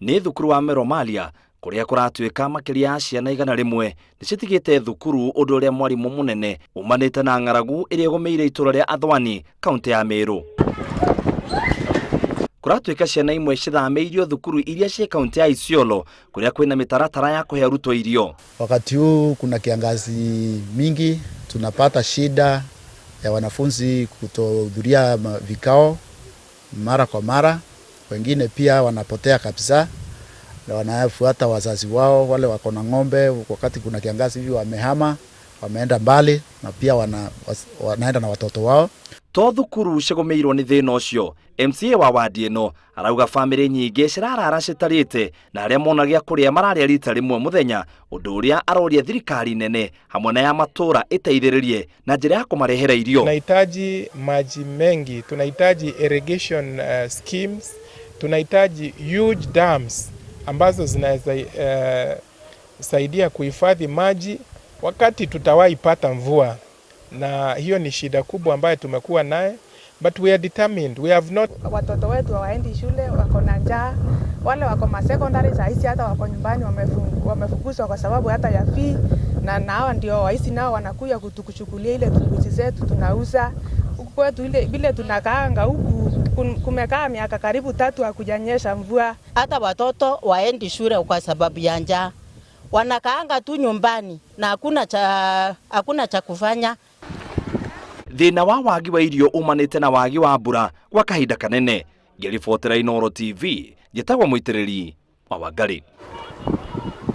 Ni thukuru wa Meru kuria kuratuika makiria ciana 100 nicitigite thukuru undu uria mwarimu munene umanite na ng'aragu iria igumiire ithuiro ria Athwani kaunti ya Meru. Kuratuika ciana imwe cithameirio thukuru iria cia kaunti ya Isiolo kuria kwina mitaratara ya kuhe arutwo irio. Wakati huu kuna kiangazi mingi, tunapata shida ya wanafunzi kutohudhuria vikao mara kwa mara. Wengine pia wanapotea kabisa na wanafuata wazazi wao, wale wako na ng'ombe. Wakati kuna kiangazi hivi wamehama, wameenda mbali, na pia wanaenda na watoto wao. To thukuru cigumiirwo ni thina ucio, MCA wa Wadi-ini arauga family nyingi cirarara citarite na aria monagia kuria mararia rita rimwe muthenya, undu uria aroria thirikari nene hamwe na ya matura iteithiririe na njira ya kumarehera irio. Tunahitaji maji mengi, tunahitaji irrigation schemes, tunahitaji huge dams ambazo zinaweza saidia kuhifadhi maji wakati tutawahi pata mvua, na hiyo ni shida kubwa ambayo tumekuwa naye, but we are determined. We have not. Watoto wetu hawaendi shule, wako na njaa. Wale wako ma secondary sahizi hata wako nyumbani wamefukuzwa kwa sababu hata ya fee, na hawa ndio waisi nao wanakuja kutukuchukulia ile tukuchi zetu tunauza. Huku kwetu ile vile tunakaanga huku kumekaa miaka karibu 3 hakujanyesha mvua. Hata watoto waendi shule kwa sababu ya njaa. Wanakaanga tu nyumbani na hakuna cha kufanya. Thina wa wagi wa irio umanite na wagi wa mbura gwa kahinda kanene. Ngiribotera Inooro TV, njitagwo muitiriri wa Wangari.